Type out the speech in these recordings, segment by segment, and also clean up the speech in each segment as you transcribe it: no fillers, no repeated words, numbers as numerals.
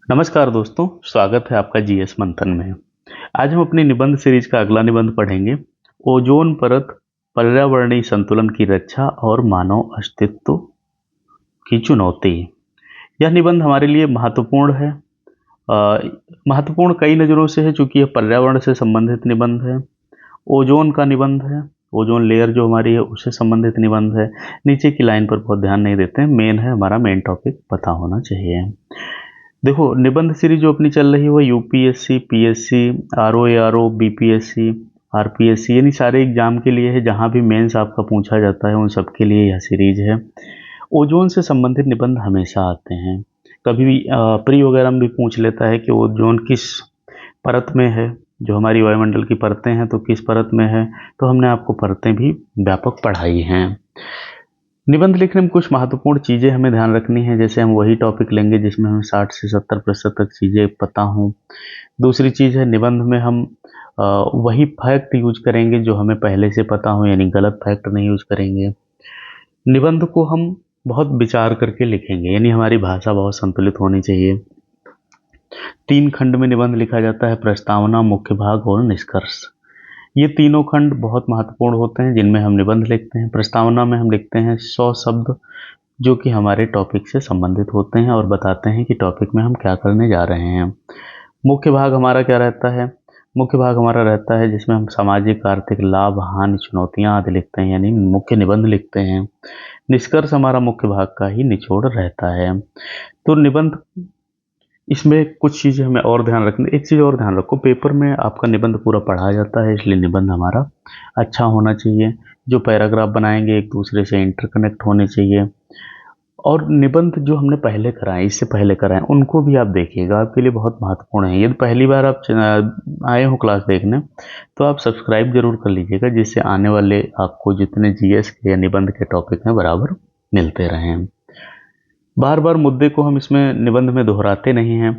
नमस्कार दोस्तों, स्वागत है आपका जीएस मंथन में। आज हम अपनी निबंध सीरीज का अगला निबंध पढ़ेंगे। ओजोन परत, पर्यावरणीय संतुलन की रक्षा और मानव अस्तित्व की चुनौती। यह निबंध हमारे लिए महत्वपूर्ण है। महत्वपूर्ण कई नज़रों से है, चूंकि यह पर्यावरण से संबंधित निबंध है। ओजोन का निबंध है, ओजोन लेयर जो हमारी है उससे संबंधित निबंध है। नीचे की लाइन पर बहुत ध्यान नहीं देते हैं, मेन है हमारा मेन टॉपिक पता होना चाहिए। देखो, निबंध सीरीज जो अपनी चल रही है वो UPSC, PSC, RO, BPSC, RPSC यानी सारे एग्जाम के लिए है। जहाँ भी मेंस आपका पूछा जाता है उन सब के लिए यह सीरीज है। ओजोन से संबंधित निबंध हमेशा आते हैं। कभी भी प्री वगैरह में भी पूछ लेता है कि ओजोन किस परत में है, जो हमारी वायुमंडल की परतें हैं तो किस परत में है। तो हमने आपको परतें भी व्यापक पढ़ाई हैं। निबंध लिखने में कुछ महत्वपूर्ण चीज़ें हमें ध्यान रखनी है। जैसे हम वही टॉपिक लेंगे जिसमें हमें 60 से 70% तक चीज़ें पता हों। दूसरी चीज़ है, निबंध में हम वही फैक्ट यूज करेंगे जो हमें पहले से पता हो, यानी गलत फैक्ट नहीं यूज करेंगे। निबंध को हम बहुत विचार करके लिखेंगे, यानी हमारी भाषा बहुत संतुलित होनी चाहिए। 3 खंड में निबंध लिखा जाता है: प्रस्तावना, मुख्य भाग और निष्कर्ष। ये तीनों खंड बहुत महत्वपूर्ण होते हैं जिनमें हम निबंध लिखते हैं। प्रस्तावना में हम लिखते हैं 100 शब्द जो कि हमारे टॉपिक से संबंधित होते हैं और बताते हैं कि टॉपिक में हम क्या करने जा रहे हैं। मुख्य भाग हमारा क्या रहता है? मुख्य भाग हमारा रहता है जिसमें हम सामाजिक, आर्थिक लाभ, हानि, चुनौतियां आदि लिखते हैं, यानी मुख्य निबंध लिखते हैं। निष्कर्ष हमारा मुख्य भाग का ही निचोड़ रहता है। तो निबंध, इसमें कुछ चीज़ें हमें और ध्यान रखनी। एक चीज़ और ध्यान रखो, पेपर में आपका निबंध पूरा पढ़ा जाता है, इसलिए निबंध हमारा अच्छा होना चाहिए। जो पैराग्राफ बनाएंगे एक दूसरे से इंटरकनेक्ट होने चाहिए। और निबंध जो हमने पहले कराए, इससे पहले कराए, उनको भी आप देखिएगा, आपके लिए बहुत महत्वपूर्ण है। यदि पहली बार आप आए हो क्लास देखने तो आप सब्सक्राइब जरूर कर लीजिएगा, जिससे आने वाले आपको जितने जीएस के या निबंध के टॉपिक हैं बराबर मिलते रहें। बार बार मुद्दे को हम इसमें निबंध में दोहराते नहीं हैं।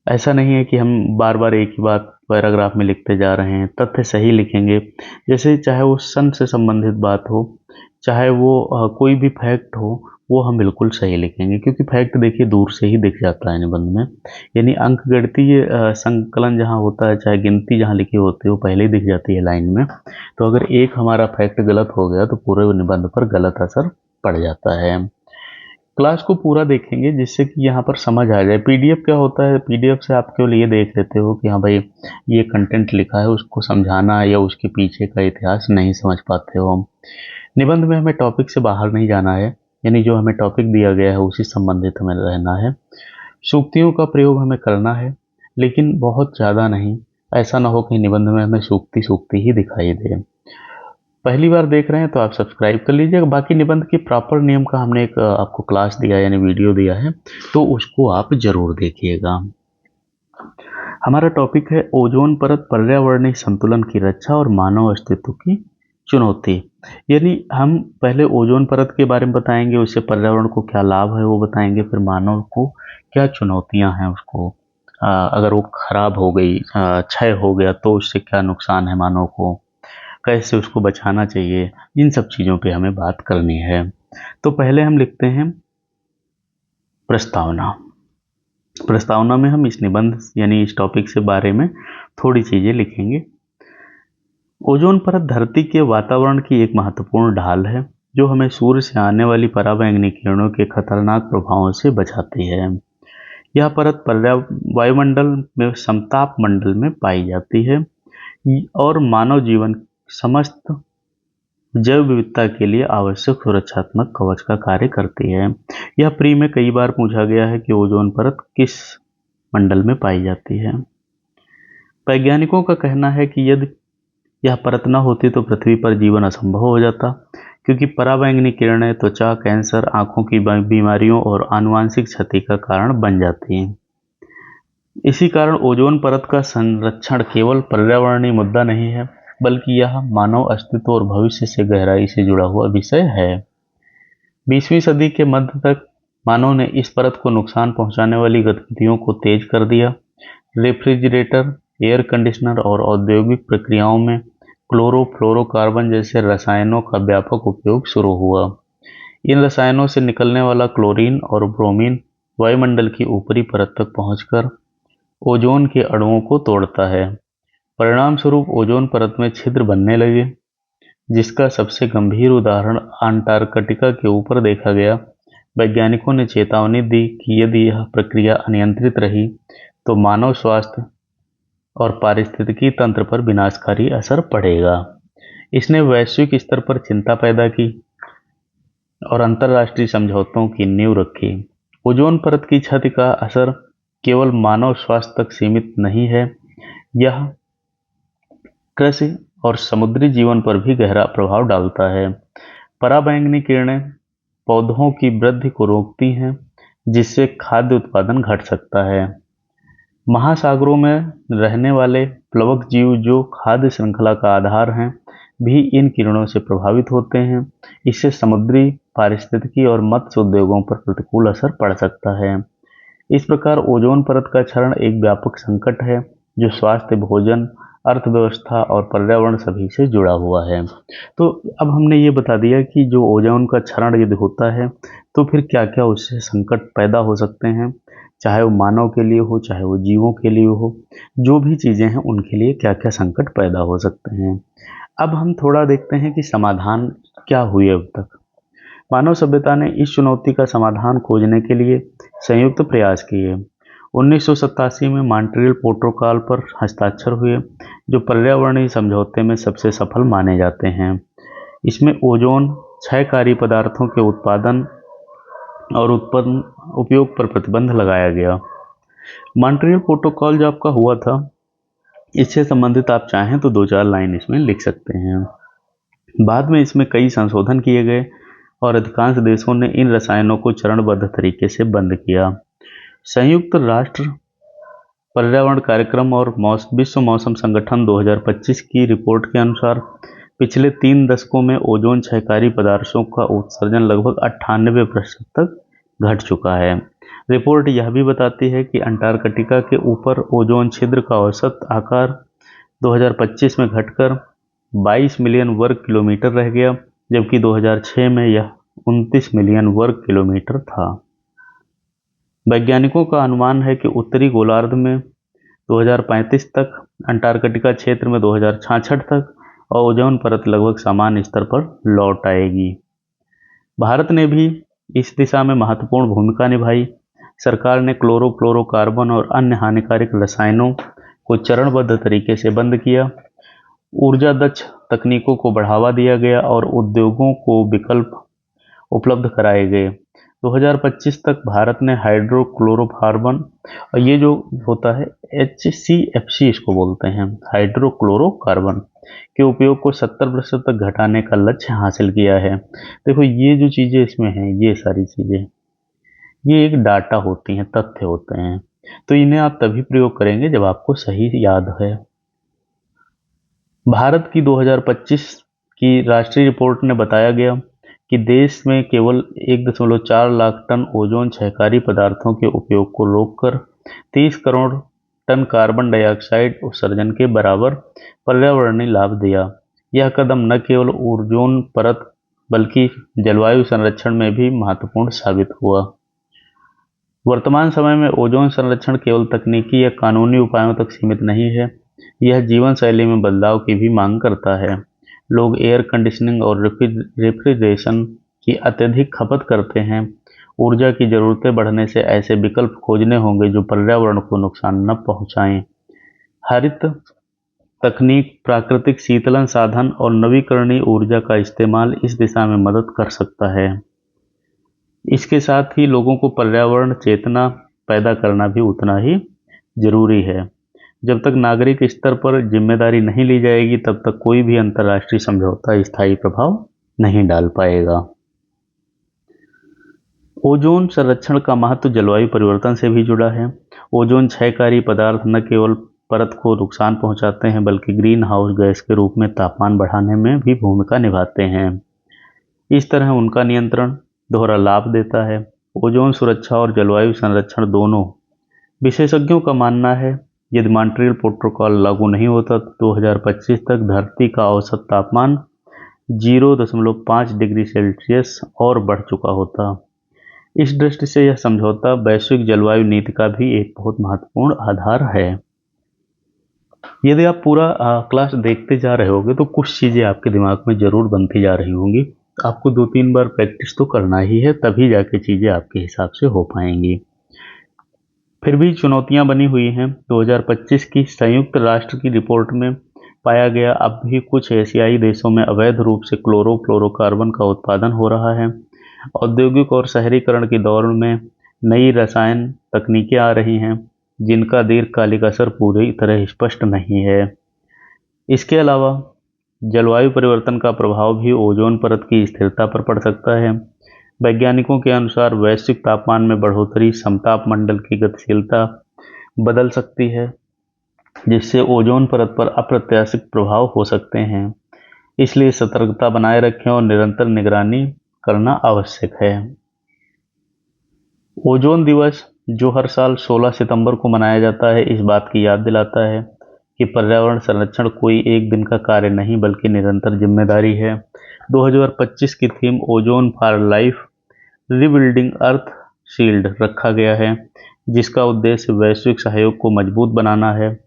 ऐसा नहीं है कि हम बार बार एक ही बात पैराग्राफ में लिखते जा रहे हैं। तथ्य सही लिखेंगे, जैसे चाहे वो सन से संबंधित बात हो, चाहे वो कोई भी फैक्ट हो, वो हम बिल्कुल सही लिखेंगे। क्योंकि फैक्ट देखिए दूर से ही दिख जाता है निबंध में, यानी अंक गणितीय संकलन जहाँ होता है, चाहे गिनती जहाँ लिखी होती है वो पहले ही दिख जाती है लाइन में। तो अगर एक हमारा फैक्ट गलत हो गया तो पूरे निबंध पर गलत असर पड़ जाता है। क्लास को पूरा देखेंगे जिससे कि यहाँ पर समझ आ जाए। पीडीएफ क्या होता है, पीडीएफ से आप केवल ये देख लेते हो कि हाँ भाई ये कंटेंट लिखा है, उसको समझाना या उसके पीछे का इतिहास नहीं समझ पाते हो हम। निबंध में हमें टॉपिक से बाहर नहीं जाना है, यानी जो हमें टॉपिक दिया गया है उसी संबंधित हमें रहना है। सूक्तियों का प्रयोग हमें करना है, लेकिन बहुत ज़्यादा नहीं। ऐसा ना हो कि निबंध में हमें सूक्ति सूक्ति ही दिखाई दे। पहली बार देख रहे हैं तो आप सब्सक्राइब कर लीजिएगा। बाकी निबंध के प्रॉपर नियम का हमने एक आपको क्लास दिया यानी वीडियो दिया है, तो उसको आप जरूर देखिएगा। हमारा टॉपिक है ओजोन परत, पर्यावरणीय संतुलन की रक्षा और मानव अस्तित्व की चुनौती। यानी हम पहले ओजोन परत के बारे में बताएंगे, उससे पर्यावरण को क्या लाभ है वो बताएंगे, फिर मानव को क्या चुनौतियां हैं, उसको अगर वो खराब हो गई, क्षय हो गया तो उससे क्या नुकसान है मानव को, कैसे उसको बचाना चाहिए, इन सब चीज़ों पे हमें बात करनी है। तो पहले हम लिखते हैं प्रस्तावना। प्रस्तावना में हम इस निबंध यानी इस टॉपिक से बारे में थोड़ी चीज़ें लिखेंगे। ओजोन परत धरती के वातावरण की एक महत्वपूर्ण ढाल है जो हमें सूर्य से आने वाली पराबैंगनी किरणों के खतरनाक प्रभावों से बचाती है। यह परत वायुमंडल में समताप मंडल में पाई जाती है और मानव जीवन समस्त जैव विविधता के लिए आवश्यक सुरक्षात्मक कवच का कार्य करती है। यह प्री में कई बार पूछा गया है कि ओजोन परत किस मंडल में पाई जाती है। वैज्ञानिकों का कहना है कि यदि यह परत न होती तो पृथ्वी पर जीवन असंभव हो जाता, क्योंकि पराबैंगनी किरणें त्वचा, कैंसर, आंखों की बीमारियों और आनुवांशिक क्षति का कारण बन जाती हैं। इसी कारण ओजोन परत का संरक्षण केवल पर्यावरणीय मुद्दा नहीं है, बल्कि यह मानव अस्तित्व और भविष्य से गहराई से जुड़ा हुआ विषय है। 20वीं सदी के मध्य तक मानव ने इस परत को नुकसान पहुंचाने वाली गतिविधियों को तेज कर दिया। रेफ्रिजरेटर, एयर कंडीशनर और औद्योगिक प्रक्रियाओं में क्लोरोफ्लोरोकार्बन जैसे रसायनों का व्यापक उपयोग शुरू हुआ। इन रसायनों से निकलने वाला क्लोरीन और ब्रोमीन वायुमंडल की ऊपरी परत तक पहुंचकर ओजोन के अणुओं को तोड़ता है। परिणाम स्वरूप ओजोन परत में छिद्र बनने लगे, जिसका सबसे गंभीर उदाहरण अंटार्कटिका के ऊपर देखा गया। वैज्ञानिकों ने चेतावनी दी कि यदि यह प्रक्रिया अनियंत्रित रही तो मानव स्वास्थ्य और पारिस्थितिकी तंत्र पर विनाशकारी असर पड़ेगा। इसने वैश्विक स्तर पर चिंता पैदा की और अंतर्राष्ट्रीय समझौतों की नींव रखी। ओजोन परत की क्षति का असर केवल मानव स्वास्थ्य तक सीमित नहीं है, यह कृषि और समुद्री जीवन पर भी गहरा प्रभाव डालता है। पराबैंगनी किरणें पौधों की वृद्धि को रोकती हैं, जिससे खाद्य उत्पादन घट सकता है। महासागरों में रहने वाले प्लवक जीव जो खाद्य श्रृंखला का आधार हैं, भी इन किरणों से प्रभावित होते हैं। इससे समुद्री पारिस्थितिकी और मत्स्य उद्योगों पर प्रतिकूल असर पड़ सकता है। इस प्रकार ओजोन परत का क्षरण एक व्यापक संकट है जो स्वास्थ्य, भोजन, अर्थव्यवस्था और पर्यावरण सभी से जुड़ा हुआ है। तो अब हमने ये बता दिया कि जो ओजोन का क्षरण यदि होता है तो फिर क्या क्या उससे संकट पैदा हो सकते हैं, चाहे वो मानव के लिए हो, चाहे वो जीवों के लिए हो, जो भी चीज़ें हैं उनके लिए क्या क्या संकट पैदा हो सकते हैं। अब हम थोड़ा देखते हैं कि समाधान क्या हुए अब तक। मानव सभ्यता ने इस चुनौती का समाधान खोजने के लिए संयुक्त प्रयास किए। 1987 में मॉन्ट्रियल प्रोटोकॉल पर हस्ताक्षर हुए, जो पर्यावरणीय समझौते में सबसे सफल माने जाते हैं। इसमें ओजोन क्षयकारी पदार्थों के उत्पादन और उत्पन्न उपयोग पर प्रतिबंध लगाया गया। मॉन्ट्रियल प्रोटोकॉल जो आपका हुआ था, इससे संबंधित आप चाहें तो 2-4 लाइन इसमें लिख सकते हैं। बाद में इसमें कई संशोधन किए गए और अधिकांश देशों ने इन रसायनों को चरणबद्ध तरीके से बंद किया। संयुक्त राष्ट्र पर्यावरण कार्यक्रम और विश्व मौसम संगठन 2025 की रिपोर्ट के अनुसार पिछले 3 दशकों में ओजोन क्षयकारी पदार्थों का उत्सर्जन लगभग 98% तक घट चुका है। रिपोर्ट यह भी बताती है कि अंटार्कटिका के ऊपर ओजोन छिद्र का औसत आकार 2025 में घटकर 22 मिलियन वर्ग किलोमीटर रह गया, जबकि 2006 में यह 29 मिलियन वर्ग किलोमीटर था। वैज्ञानिकों का अनुमान है कि उत्तरी गोलार्ध में 2035 तक, अंटार्कटिका क्षेत्र में 2066 तक और ओजोन परत लगभग सामान्य स्तर पर लौट आएगी। भारत ने भी इस दिशा में महत्वपूर्ण भूमिका निभाई। सरकार ने क्लोरोफ्लोरोकार्बन और अन्य हानिकारक रसायनों को चरणबद्ध तरीके से बंद किया। ऊर्जा दक्ष तकनीकों को बढ़ावा दिया गया और उद्योगों को विकल्प उपलब्ध कराए गए। 2025 तक भारत ने हाइड्रोक्लोरोकार्बन, और ये जो होता है HCFC इसको बोलते हैं, हाइड्रोक्लोरोकार्बन के उपयोग को 70% तक घटाने का लक्ष्य हासिल किया है। देखो ये जो चीज़ें इसमें हैं, ये सारी चीज़ें ये एक डाटा होती हैं, तथ्य होते हैं, तो इन्हें आप तभी प्रयोग करेंगे जब आपको सही याद है। भारत की 2025 की राष्ट्रीय रिपोर्ट ने बताया गया कि देश में केवल 1.4 लाख टन ओजोन क्षयकारी पदार्थों के उपयोग को रोककर 30 करोड़ टन कार्बन डाइऑक्साइड उत्सर्जन के बराबर पर्यावरणीय लाभ दिया। यह कदम न केवल ओजोन परत बल्कि जलवायु संरक्षण में भी महत्वपूर्ण साबित हुआ। वर्तमान समय में ओजोन संरक्षण केवल तकनीकी या कानूनी उपायों तक सीमित नहीं है, यह जीवन शैली में बदलाव की भी मांग करता है। लोग एयर कंडीशनिंग और रेफ्रिजरेशन की अत्यधिक खपत करते हैं। ऊर्जा की ज़रूरतें बढ़ने से ऐसे विकल्प खोजने होंगे जो पर्यावरण को नुकसान न पहुंचाएं। हरित तकनीक, प्राकृतिक शीतलन साधन और नवीकरणीय ऊर्जा का इस्तेमाल इस दिशा में मदद कर सकता है। इसके साथ ही लोगों को पर्यावरण चेतना पैदा करना भी उतना ही जरूरी है। जब तक नागरिक स्तर पर जिम्मेदारी नहीं ली जाएगी, तब तक कोई भी अंतर्राष्ट्रीय समझौता स्थायी प्रभाव नहीं डाल पाएगा। ओजोन संरक्षण का महत्व जलवायु परिवर्तन से भी जुड़ा है। ओजोन क्षयकारी पदार्थ न केवल परत को नुकसान पहुंचाते हैं, बल्कि ग्रीन हाउस गैस के रूप में तापमान बढ़ाने में भी भूमिका निभाते हैं। इस तरह उनका नियंत्रण दोहरा लाभ देता है। ओजोन सुरक्षा और जलवायु संरक्षण दोनों। विशेषज्ञों का मानना है यदि मॉन्ट्रियल प्रोटोकॉल लागू नहीं होता तो 2025 तक धरती का औसत तापमान 0.5 डिग्री सेल्सियस और बढ़ चुका होता। इस दृष्टि से यह समझौता वैश्विक जलवायु नीति का भी एक बहुत महत्वपूर्ण आधार है। यदि आप पूरा क्लास देखते जा रहे होगे तो कुछ चीज़ें आपके दिमाग में ज़रूर बनती जा रही होंगी। आपको 2-3 बार प्रैक्टिस तो करना ही है, तभी जाके चीज़ें आपके हिसाब से हो पाएंगी। फिर भी चुनौतियां बनी हुई हैं। 2025 की संयुक्त राष्ट्र की रिपोर्ट में पाया गया अब भी कुछ एशियाई देशों में अवैध रूप से क्लोरोफ्लोरोकार्बन का उत्पादन हो रहा है। औद्योगिक और शहरीकरण के दौर में नई रसायन तकनीकें आ रही हैं जिनका दीर्घकालिक असर पूरी तरह स्पष्ट नहीं है। इसके अलावा जलवायु परिवर्तन का प्रभाव भी ओजोन परत की स्थिरता पर पड़ सकता है। वैज्ञानिकों के अनुसार वैश्विक तापमान में बढ़ोतरी समताप मंडल की गतिशीलता बदल सकती है, जिससे ओजोन परत पर अप्रत्याशित प्रभाव हो सकते हैं। इसलिए सतर्कता बनाए रखें और निरंतर निगरानी करना आवश्यक है। ओजोन दिवस, जो हर साल 16 सितंबर को मनाया जाता है, इस बात की याद दिलाता है कि पर्यावरण संरक्षण कोई एक दिन का कार्य नहीं बल्कि निरंतर जिम्मेदारी है। 2025 की theme ozone for life rebuilding earth shield रखा गया है, जिसका उद्देश्य वैश्विक सहयोग को मजबूत बनाना है।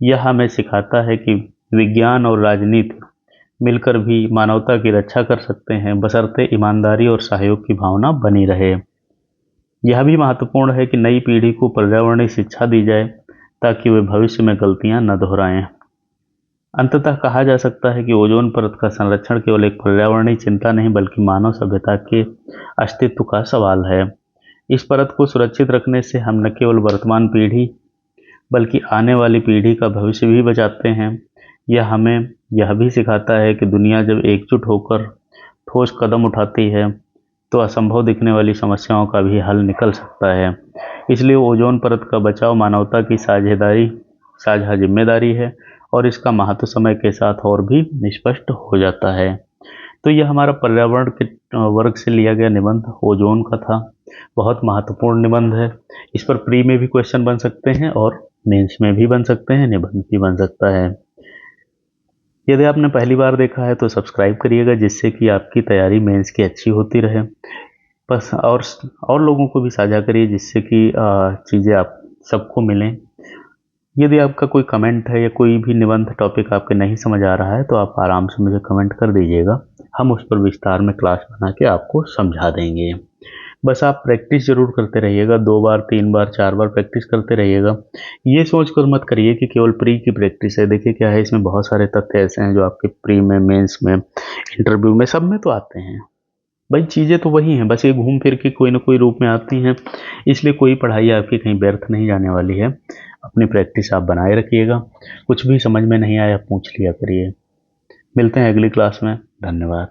यह हमें सिखाता है कि विज्ञान और राजनीति मिलकर भी मानवता की रक्षा कर सकते हैं, बशर्ते ईमानदारी और सहयोग की भावना बनी रहे। यह भी महत्वपूर्ण है कि नई पीढ़ी को पर्यावरणीय शिक्षा दी जाए ताकि वे भविष्य में गलतियां न दोहराएं। अंततः कहा जा सकता है कि ओजोन परत का संरक्षण केवल एक पर्यावरणीय चिंता नहीं बल्कि मानव सभ्यता के अस्तित्व का सवाल है। इस परत को सुरक्षित रखने से हम न केवल वर्तमान पीढ़ी बल्कि आने वाली पीढ़ी का भविष्य भी बचाते हैं। यह हमें यह भी सिखाता है कि दुनिया जब एकजुट होकर ठोस कदम उठाती है तो असंभव दिखने वाली समस्याओं का भी हल निकल सकता है। इसलिए ओजोन परत का बचाव मानवता की साझा जिम्मेदारी है और इसका महत्व समय के साथ और भी स्पष्ट हो जाता है। तो यह हमारा पर्यावरण के वर्ग से लिया गया निबंध ओजोन का था। बहुत महत्वपूर्ण निबंध है। इस पर प्री में भी क्वेश्चन बन सकते हैं और मेंस में भी बन सकते हैं, निबंध भी बन सकता है। यदि आपने पहली बार देखा है तो सब्सक्राइब करिएगा, जिससे कि आपकी तैयारी मेंस की अच्छी होती रहे। बस और लोगों को भी साझा करिए, जिससे कि चीज़ें आप सबको मिलें। यदि आपका कोई कमेंट है या कोई भी निबंध टॉपिक आपके नहीं समझ आ रहा है तो आप आराम से मुझे कमेंट कर दीजिएगा। हम उस पर विस्तार में क्लास बना के आपको समझा देंगे। बस आप प्रैक्टिस जरूर करते रहिएगा, 2 बार 3 बार 4 बार प्रैक्टिस करते रहिएगा। ये सोचकर मत करिए कि केवल प्री की प्रैक्टिस है। देखिए क्या है, इसमें बहुत सारे तथ्य ऐसे हैं जो आपके प्री में, मेंस में, इंटरव्यू में, सब में तो आते हैं। भाई चीज़ें तो वही हैं, बस ये घूम फिर के कोई ना कोई रूप में आती हैं। इसलिए कोई पढ़ाई आपकी कहीं व्यर्थ नहीं जाने वाली है। अपनी प्रैक्टिस आप बनाए रखिएगा। कुछ भी समझ में नहीं आया पूछ लिया करिए। मिलते हैं अगली क्लास में। धन्यवाद।